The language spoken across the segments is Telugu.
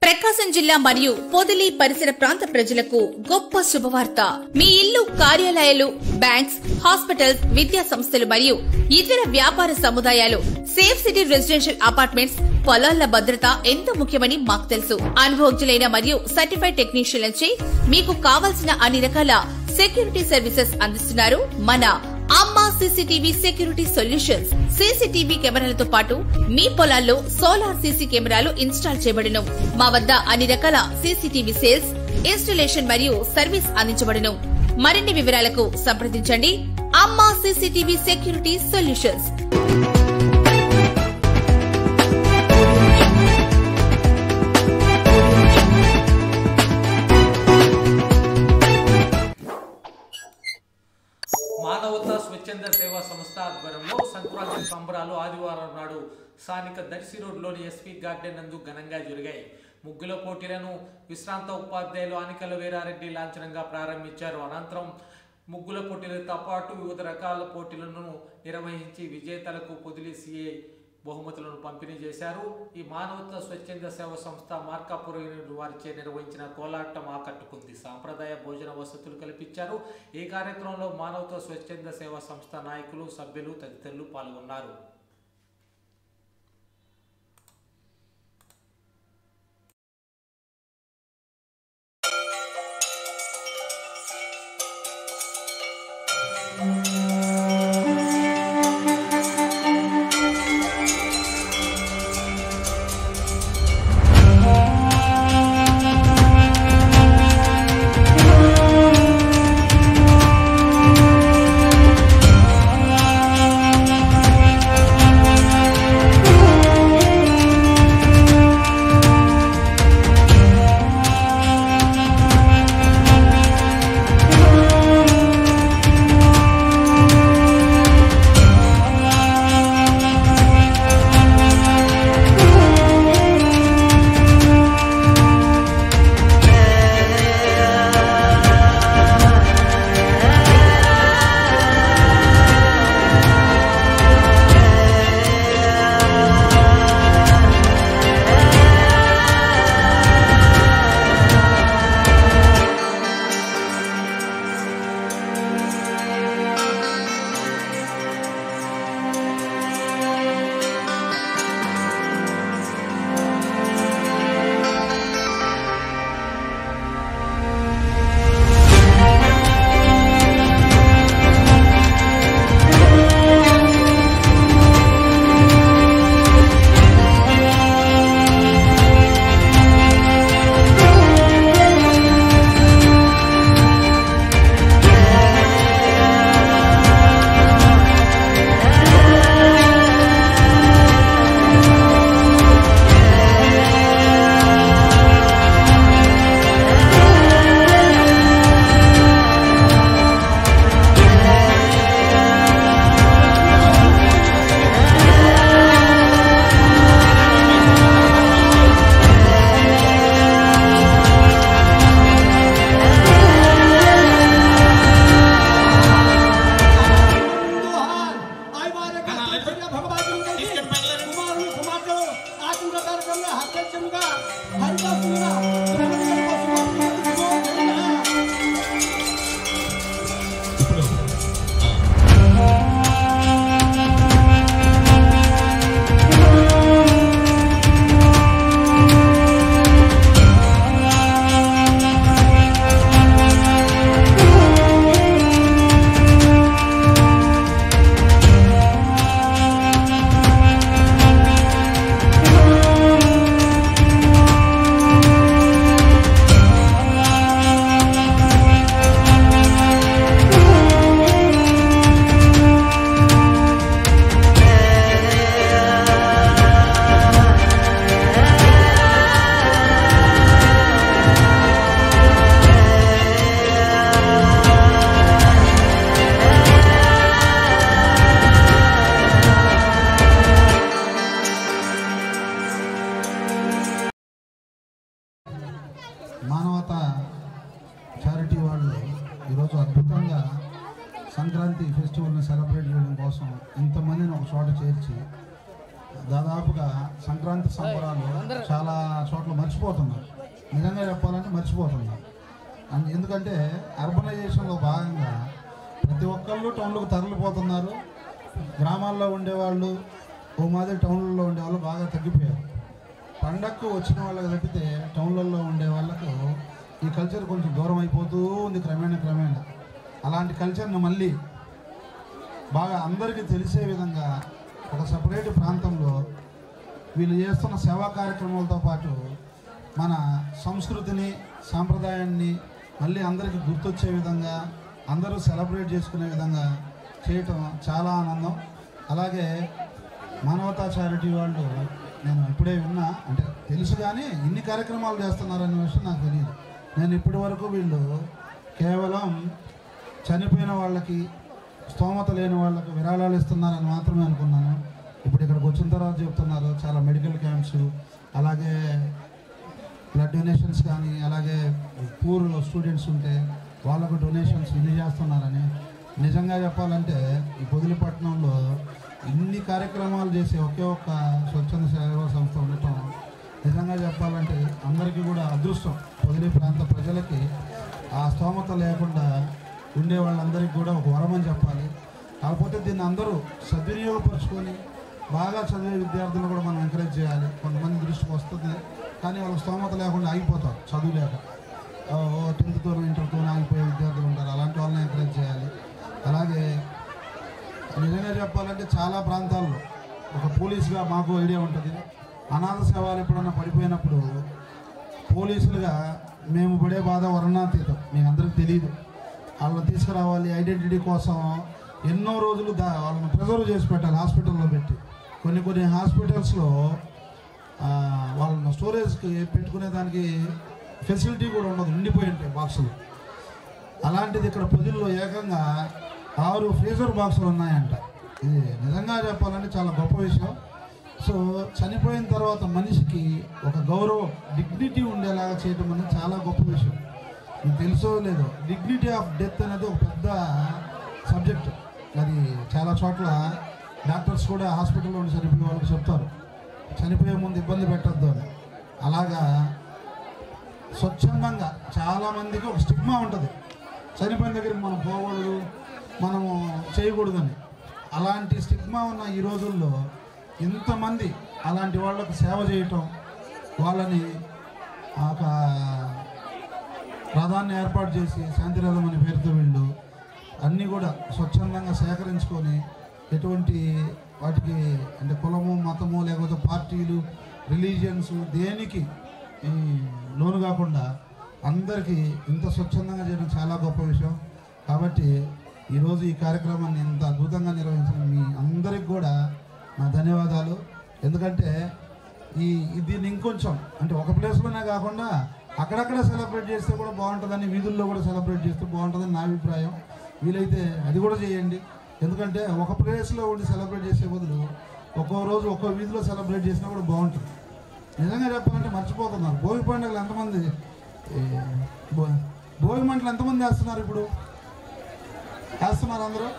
ప్రకాశం జిల్లా మరియు పొదిలి పరిసర ప్రాంత ప్రజలకు గొప్ప శుభవార్త. మీ ఇల్లు, కార్యాలయాలు, బ్యాంక్స్, హాస్పిటల్స్, విద్యా సంస్థలు మరియు ఇతర వ్యాపార సముదాయాలు సేఫ్ సిటీ రెసిడెన్షియల్ అపార్ట్మెంట్స్ పొలాల భద్రత ఎంతో ముఖ్యమని మాకు తెలుసు. అనుభవజ్ఞులైన మరియు సర్టిఫైడ్ టెక్నీషియన్లచే మీకు కావాల్సిన అన్ని రకాల సెక్యూరిటీ సర్వీసెస్ అందిస్తున్నారు మన అమ్మా సీసీటీవీ సెక్యూరిటీ సొల్యూషన్స్. సీసీటీవీ కెమెరాలతో పాటు మీ పొలాల్లో సోలార్ సీసీ కెమెరాలు ఇన్స్టాల్ చేయబడును. మా వద్ద అన్ని రకాల సీసీటీవీ సేల్స్, ఇన్స్టలేషన్ మరియు సర్వీస్ అందించబడును. మరిన్ని వివరాలకు సంప్రదించండి అమ్మా సీసీటీవీ సెక్యూరిటీ సొల్యూషన్స్. మానవతా స్వచ్ఛంద సేవా సంస్థ ఆధ్వర్యంలో సంక్రాంతి సంబరాలు ఆదివారం నాడు స్థానిక దర్శి రోడ్లోని ఎస్పీ గార్డెన్ నందు ఘనంగా జరిగాయి. ముగ్గుల పోటీలను విశ్రాంత ఉపాధ్యాయులు ఆనికల వీరారెడ్డి లాంఛనంగా ప్రారంభించారు. అనంతరం ముగ్గుల పోటీలతో పాటు వివిధ రకాల పోటీలను నిర్వహించి విజేతలకు పొదిలి సిఐ బహుమతులను పంపిణీ చేశారు. ఈ మానవతా స్వచ్ఛంద సేవా సంస్థ మార్కాపురం వారిచే నిర్వహించిన కోలాటం ఆకట్టుకుంది. సాంప్రదాయ భోజన వసతులు కల్పించారు. ఈ కార్యక్రమంలో మానవతా స్వచ్ఛంద సేవా సంస్థ నాయకులు, సభ్యులు తదితరులు పాల్గొన్నారు. మానవతా చారిటీ వాళ్ళు ఈరోజు అద్భుతంగా సంక్రాంతి ఫెస్టివల్ని సెలబ్రేట్ చేయడం కోసం ఇంతమందిని ఒక చోట చేర్చి దాదాపుగా సంక్రాంతి సంబరాలు చాలా చోట్ల మర్చిపోతున్నారు. నిజంగా చెప్పాలంటే మర్చిపోతున్నారు. ఎందుకంటే అర్బనైజేషన్లో భాగంగా ప్రతి ఒక్కళ్ళు టౌన్లకు తరలిపోతున్నారు. గ్రామాల్లో ఉండేవాళ్ళు ఓ మాదిరి టౌన్లలో ఉండేవాళ్ళు బాగా తగ్గిపోయారు. పండగకు వచ్చిన వాళ్ళకి తప్పితే టౌన్లలో ఉండే వాళ్ళకు ఈ కల్చర్ కొంచెం దూరం అయిపోతూ ఉంది క్రమేణా. అలాంటి కల్చర్ని మళ్ళీ బాగా అందరికీ తెలిసే విధంగా ఒక సపరేట్ ప్రాంతంలో వీళ్ళు చేస్తున్న సేవా కార్యక్రమాలతో పాటు మన సంస్కృతిని సాంప్రదాయాన్ని మళ్ళీ అందరికీ గుర్తొచ్చే విధంగా అందరూ సెలబ్రేట్ చేసుకునే విధంగా చేయటం చాలా ఆనందం. అలాగే మానవతా చారిటీ వాళ్ళు నేను ఇప్పుడే విన్నా, అంటే తెలుసు కానీ ఇన్ని కార్యక్రమాలు చేస్తున్నారనే విషయం నాకు తెలియదు. నేను ఇప్పటి వరకు వీళ్ళు కేవలం చనిపోయిన వాళ్ళకి స్తోమత లేని వాళ్ళకి విరాళాలు ఇస్తున్నారని మాత్రమే అనుకున్నాను. ఇప్పుడు ఇక్కడికి వచ్చిన తర్వాత చెప్తున్నారు చాలా మెడికల్ క్యాంప్స్, అలాగే బ్లడ్ డొనేషన్స్ కానీ, అలాగే పూర్ స్టూడెంట్స్ ఉంటే వాళ్ళకు డొనేషన్స్ ఇన్ని చేస్తున్నారని. నిజంగా చెప్పాలంటే ఈ పొదిలిపట్నంలో ఇన్ని కార్యక్రమాలు చేసే ఒకే ఒక్క స్వచ్ఛంద సేవా సంస్థ ఉండటం నిజంగా చెప్పాలంటే అందరికీ కూడా అదృష్టం. పొదిలి ప్రాంత ప్రజలకి ఆ స్తోమత లేకుండా ఉండే వాళ్ళందరికీ కూడా ఒక వరమని చెప్పాలి. కాకపోతే దీన్ని అందరూ సద్వినియోగపరుచుకొని బాగా చదివే విద్యార్థులను కూడా మనం ఎంకరేజ్ చేయాలి. కొంతమంది దృష్టికి వస్తుంది కానీ వాళ్ళకి స్తోమత లేకుండా ఆగిపోతారు, చదువు లేక 10th ఇంటర్తోనే ఆగిపోయే విద్యార్థులు ఉంటారు. అలాంటి వాళ్ళని ఎంకరేజ్ చేయాలి. అలాగే నిజంగా చెప్పాలంటే చాలా ప్రాంతాల్లో ఒక పోలీసుగా మాకు ఐడియా ఉంటుంది. అనాథ సేవలు ఎప్పుడన్నా పడిపోయినప్పుడు పోలీసులుగా మేము పడే బాధ వర్ణాతీతం, మీకు అందరికి తెలియదు. వాళ్ళని తీసుకురావాలి, ఐడెంటిటీ కోసం ఎన్నో రోజులు వాళ్ళని ప్రిజర్వ్ చేసి పెట్టాలి హాస్పిటల్లో పెట్టి. కొన్ని హాస్పిటల్స్లో వాళ్ళని స్టోరేజ్కి పెట్టుకునే దానికి ఫెసిలిటీ కూడా ఉండదు, ఉండిపోయి ఉంటాయి బాక్సులు. అలాంటిది ఇక్కడ పొదిల్లో ఏకంగా 6 ఫ్రీజర్ బాక్సులు ఉన్నాయంట. ఇది నిజంగా చెప్పాలంటే చాలా గొప్ప విషయం. సో చనిపోయిన తర్వాత మనిషికి ఒక గౌరవం, డిగ్నిటీ ఉండేలాగా చేయడం అనేది చాలా గొప్ప విషయం. మీకు తెలుసో లేదో, డిగ్నిటీ ఆఫ్ డెత్ అనేది ఒక పెద్ద సబ్జెక్ట్. అది చాలా చోట్ల డాక్టర్స్ కూడా హాస్పిటల్లో ఉండి చనిపోయే వాళ్ళకి చెప్తారు, చనిపోయే ముందు ఇబ్బంది పెట్టద్దు అని. అలాగా స్వచ్ఛందంగా చాలామందికి ఒక స్టిగ్మా ఉంటుంది, చనిపోయిన దగ్గరికి మనం పోకూడదు, మనము చేయకూడదని. అలాంటి స్టిగ్మా ఉన్న ఈ రోజుల్లో ఇంతమంది అలాంటి వాళ్ళకు సేవ చేయటం, వాళ్ళని ఒక రథాన్ని ఏర్పాటు చేసి శాంతిరథం అనే పేరుతో వీళ్ళు అన్నీ కూడా స్వచ్ఛందంగా సేకరించుకొని ఎటువంటి వాటికి అంటే కులము మతము లేకపోతే పార్టీలు రిలీజియన్స్ దేనికి లోను కాకుండా అందరికీ ఇంత స్వచ్ఛందంగా చేయడం చాలా గొప్ప విషయం. కాబట్టి ఈరోజు ఈ కార్యక్రమాన్ని ఇంత అద్భుతంగా నిర్వహించిన మీ అందరికి కూడా నా ధన్యవాదాలు. ఎందుకంటే దీన్ని ఇంకొంచెం అంటే ఒక ప్లేస్లోనే కాకుండా అక్కడక్కడ సెలబ్రేట్ చేస్తే కూడా బాగుంటుందని, వీధుల్లో కూడా సెలబ్రేట్ చేస్తే బాగుంటుందని నా అభిప్రాయం. వీలైతే అది కూడా చేయండి. ఎందుకంటే ఒక ప్లేస్లో ఉండి సెలబ్రేట్ చేసే బదులు ఒక్కో రోజు ఒక్కో వీధిలో సెలబ్రేట్ చేసినా కూడా బాగుంటుంది. నిజంగా చెప్పాలంటే మర్చిపోతున్నారు. భోగి పండుగలు ఎంతమంది, భోగి మంటలు ఎంతమంది వేస్తున్నారు? ఇప్పుడు వేస్తున్నారు అందరూ?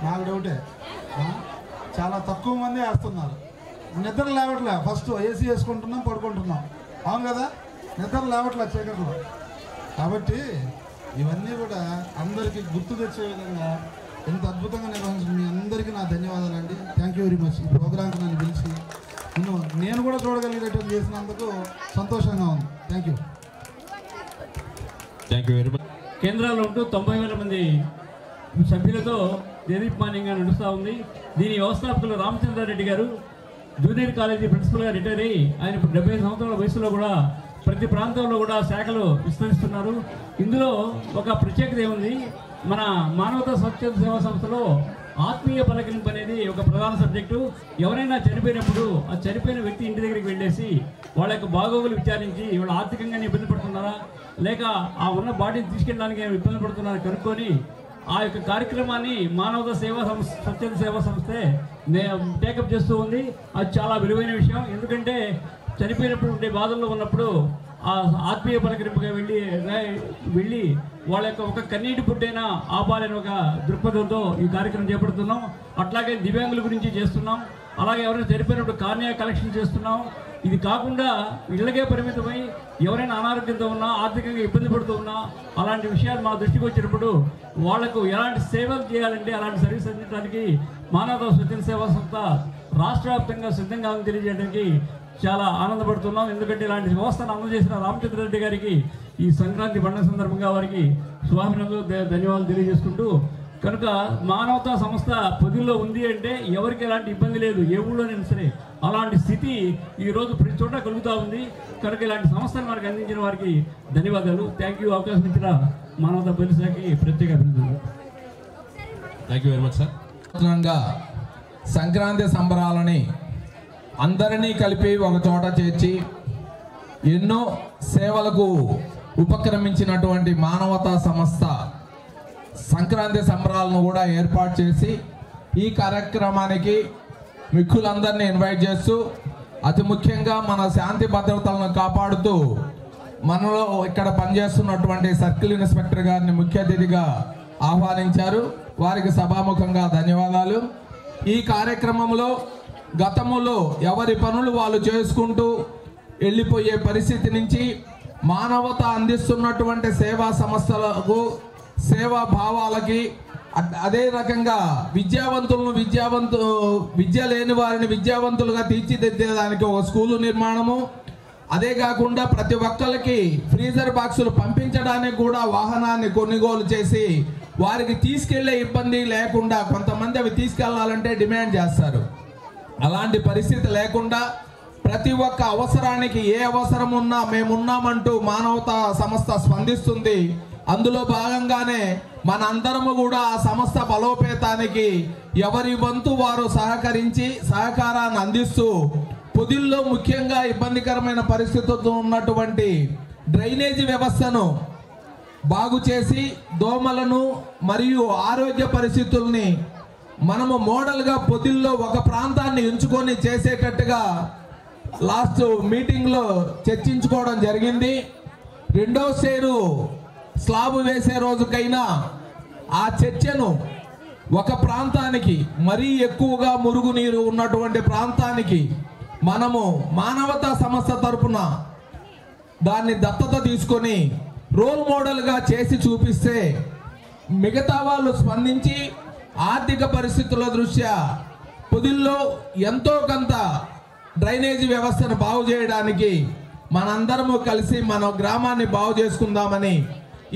నాకు డౌటే, చాలా తక్కువ మంది వేస్తున్నారు. నిద్ర లేవట్లే, ఫస్ట్ ఏసీ వేసుకుంటున్నాం, పడుకుంటున్నాం. అవును కదా, నిద్ర లేవట్లే చీకట్లో. కాబట్టి ఇవన్నీ కూడా అందరికీ గుర్తు తెచ్చే విధంగా ఎంత అద్భుతంగా నిర్వహించిన మీ అందరికీ నా ధన్యవాదాలండి. Thank you very much. ఈ ప్రోగ్రాంకి నన్ను పిలిచి నేను కూడా చూడగలిగేటట్టు చేసినందుకు సంతోషంగా ఉంది. Thank you. Thank you very much. కేంద్రాల్లో ఉంటూ 90,000 మంది సభ్యులతో దేదీప్మాన్యంగా నడుస్తూ ఉంది. దీని వ్యవస్థాపకులు రామచంద్రారెడ్డి గారు జూనియర్ కాలేజీ ప్రిన్సిపల్గా రిటైర్ అయ్యి ఆయన ఇప్పుడు 75 సంవత్సరాల వయసులో కూడా ప్రతి ప్రాంతంలో కూడా శాఖలు విస్తరిస్తున్నారు. ఇందులో ఒక ప్రత్యేకత ఏముంది, మన మానవతా స్వచ్ఛంద సేవా సంస్థలో ఆత్మీయ పలకరింపు అనేది ఒక ప్రధాన సబ్జెక్టు. ఎవరైనా చనిపోయినప్పుడు ఆ చనిపోయిన వ్యక్తి ఇంటి దగ్గరికి వెళ్ళేసి వాళ్ళ యొక్క బాగోగులు విచారించి వాళ్ళు ఆర్థికంగా ఇబ్బంది పడుతున్నారా లేక ఆ ఉన్న బాడీని తీసుకెళ్ళడానికి ఇబ్బంది పడుతున్నారా కనుక్కొని ఆ యొక్క కార్యక్రమాన్ని మానవతా సేవా సంస్థ స్వచ్ఛంద సేవా సంస్థే టేకప్ చేస్తూ ఉంది. అది చాలా విలువైన విషయం. ఎందుకంటే చనిపోయినప్పుడు ఉండే బాధల్లో ఉన్నప్పుడు ఆ ఆత్మీయ పలకరింపుగా వెళ్ళి వాళ్ళ యొక్క ఒక కన్నీటి పుట్టైనా ఆపాలని ఒక దృక్పథంతో ఈ కార్యక్రమం చేపడుతున్నాం. అట్లాగే దివ్యాంగుల గురించి చేస్తున్నాం. అలాగే ఎవరైనా చనిపోయినప్పుడు కార్నియా కలెక్షన్ చేస్తున్నాం. ఇది కాకుండా ఇళ్ళకే పరిమితమై ఎవరైనా అనారోగ్యంతో ఉన్నా, ఆర్థికంగా ఇబ్బంది పడుతూ ఉన్నా, అలాంటి విషయాలు మా దృష్టికి వచ్చినప్పుడు వాళ్లకు ఎలాంటి సేవలు చేయాలంటే అలాంటి సర్వీస్ అందించడానికి మానవతా స్వచ్ఛంద సేవా సంస్థ రాష్ట్ర వ్యాప్తంగా సిద్ధంగా ఉందని తెలియజేయడానికి చాలా ఆనందపడుతున్నాం. ఎందుకంటే ఇలాంటి వ్యవస్థను అమలు చేసిన రామచంద్రారెడ్డి గారికి ఈ సంక్రాంతి పండుగ సందర్భంగా వారికి స్వామినందు ధన్యవాదాలు తెలియజేసుకుంటూ, కనుక మానవతా సంస్థ పొదిలో ఉంది అంటే ఎవరికి ఎలాంటి ఇబ్బంది లేదు, ఏ ఊళ్ళోనైనా సరే. అలాంటి స్థితి ఈరోజు ప్రతి చోట కలుగుతూ ఉంది. కనుక ఇలాంటి సంస్థను మనకు అందించిన వారికి ధన్యవాదాలు. Thank you. అవకాశం ఇచ్చిన మానవతా పోలీస్ శాఖకి ప్రత్యేక అభినందనలు. Thank you very much sir. Sankranti సంబరాలని అందరినీ కలిపి ఒక చోట చేర్చి ఎన్నో సేవలకు ఉపక్రమించినటువంటి మానవతా సంస్థ సంక్రాంతి సంబరాలను కూడా ఏర్పాటు చేసి ఈ కార్యక్రమానికి మిక్కులందరినీ ఇన్వైట్ చేస్తూ, అతి ముఖ్యంగా మన శాంతి భద్రతలను కాపాడుతూ మనలో ఇక్కడ పనిచేస్తున్నటువంటి సర్కిల్ ఇన్స్పెక్టర్ గారిని ముఖ్య అతిథిగా ఆహ్వానించారు. వారికి సభాముఖంగా ధన్యవాదాలు. ఈ కార్యక్రమంలో గతంలో ఎవరి పనులు వాళ్ళు చేసుకుంటూ వెళ్ళిపోయే పరిస్థితి నుంచి మానవత అందిస్తున్నటువంటి సేవా సంస్థలకు, సేవా భావాలకి, అదే రకంగా విద్య లేని వారిని విద్యావంతులుగా తీర్చిదిద్దేదానికి ఒక స్కూలు నిర్మాణము, అదే కాకుండా ప్రతి ఒక్కరికి ఫ్రీజర్ బాక్సులు పంపించడానికి కూడా వాహనాన్ని కొనుగోలు చేసి వారికి తీసుకెళ్లే ఇబ్బంది లేకుండా, కొంతమంది అవి తీసుకెళ్లాలంటే డిమాండ్ చేస్తారు. అలాంటి పరిస్థితి లేకుండా ప్రతి ఒక్క అవసరానికి ఏ అవసరం ఉన్నా మేమున్నామంటూ మానవతా సంస్థ స్పందిస్తుంది. అందులో భాగంగానే మనందరము కూడా ఆ సంస్థ బలోపేతానికి ఎవరి వంతు వారు సహకరించి సహకారాన్ని అందిస్తూ పొదిల్లో ముఖ్యంగా ఇబ్బందికరమైన పరిస్థితులతో ఉన్నటువంటి డ్రైనేజీ వ్యవస్థను బాగు చేసి దోమలను మరియు ఆరోగ్య పరిస్థితుల్ని మనము మోడల్గా పొదిల్లో ఒక ప్రాంతాన్ని ఎంచుకొని చేసేటట్టుగా లాస్ట్ మీటింగ్లో చర్చించుకోవడం జరిగింది. రెండో సేరు స్లాబ్ వేసే రోజుకైనా ఆ చర్చను ఒక ప్రాంతానికి, మరీ ఎక్కువగా మురుగునీరు ఉన్నటువంటి ప్రాంతానికి మనము మానవతా సంస్థ తరపున దాన్ని దత్తత తీసుకొని రోల్ మోడల్గా చేసి చూపిస్తే మిగతా వాళ్ళు స్పందించి ఆర్థిక పరిస్థితుల దృష్ట్యా పొదిల్లో ఎంతో కొంత డ్రైనేజీ వ్యవస్థను బాగు చేయడానికి మనందరము కలిసి మన గ్రామాన్ని బాగు చేసుకుందామని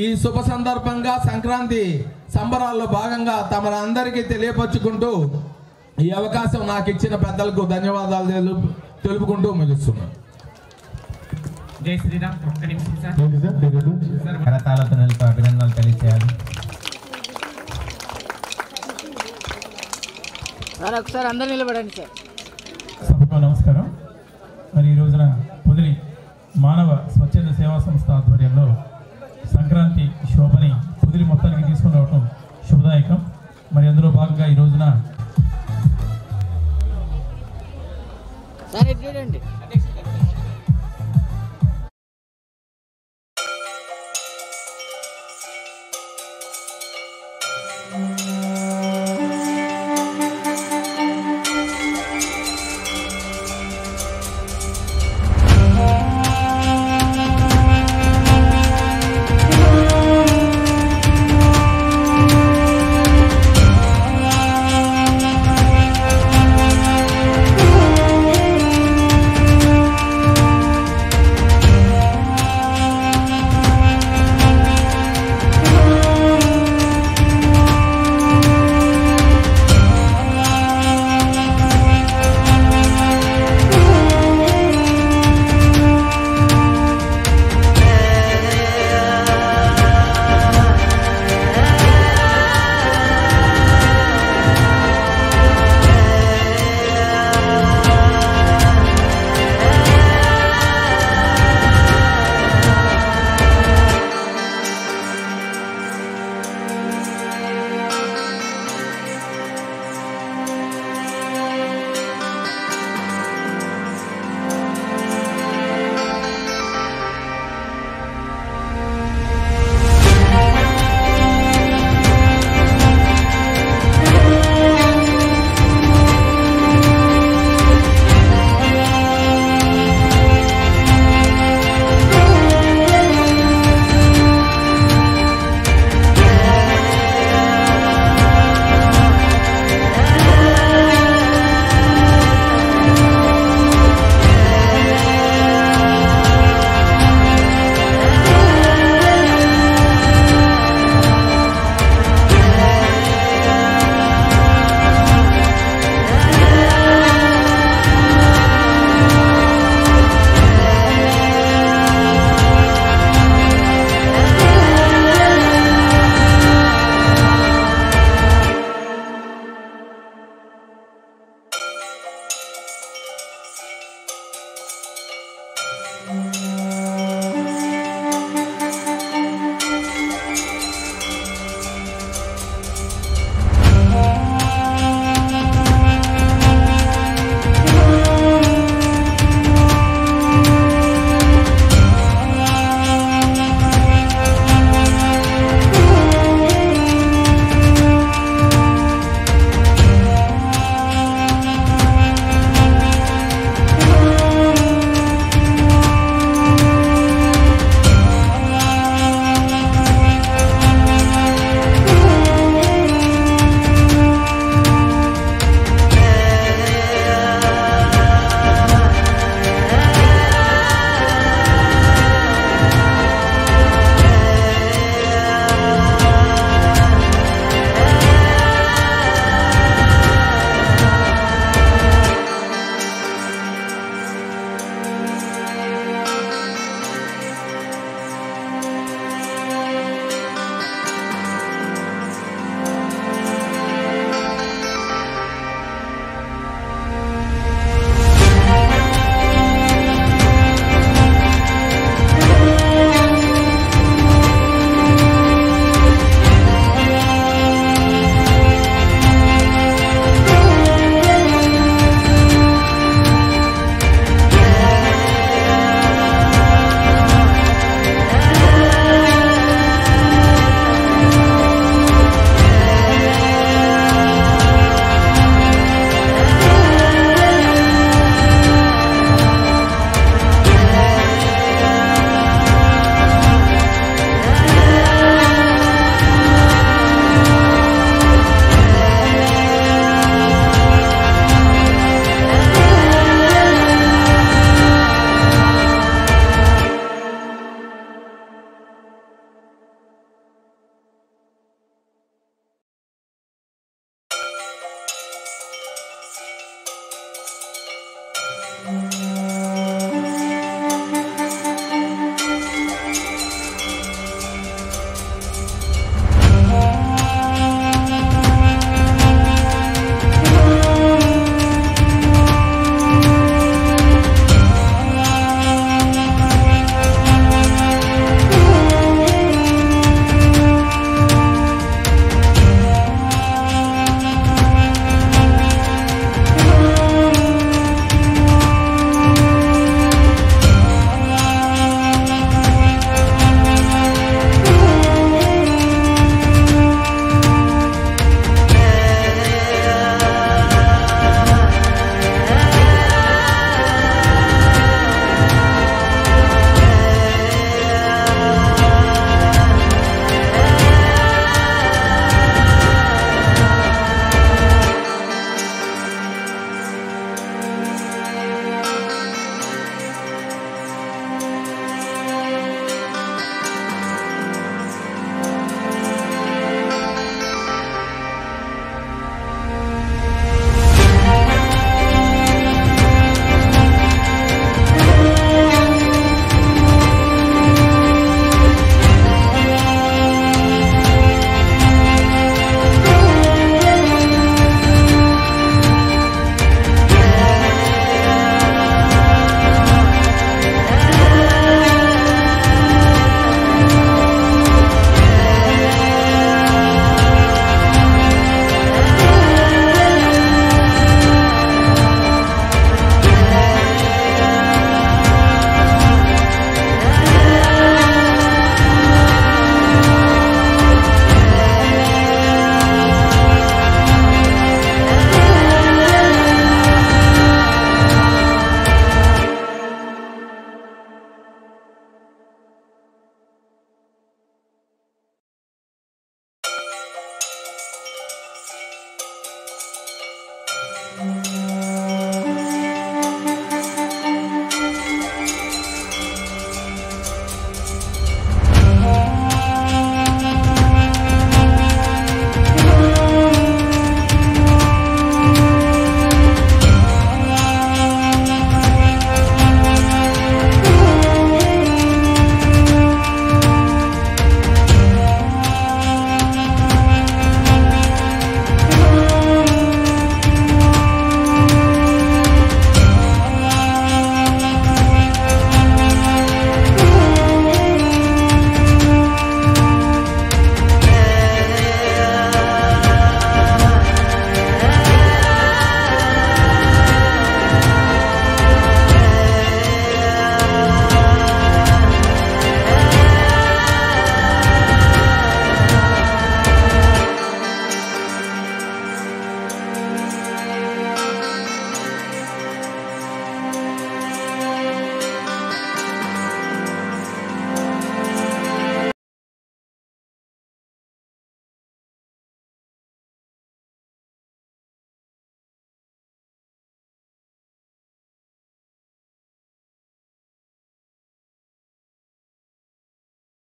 ఈ శుభ సందర్భంగా సంక్రాంతి సంబరాల్లో భాగంగా తమరందరికీ తెలియపరుచుకుంటూ ఈ అవకాశం నాకు ఇచ్చిన పెద్దలకు ధన్యవాదాలు తెలుపుకుంటూ ముగిస్తున్నాను. జై శ్రీరామ్. ఒక్క నిమిషం సార్. కరతాళతో అభినందనలు తెలియజేయాలి. సార్ ఒకసారి అందరూ నిలబడండి సార్. సభకు నమస్కారం. మరి ఈ రోజున పొదిలి మానవ స్వచ్ఛంద సేవా సంస్థ ఆధ్వర్యంలో సంక్రాంతి శోభని పొదిలి మొత్తానికి తీసుకుని రావటం శుభదాయకం. మరి అందులో భాగంగా ఈ రోజున సార్ చూడండి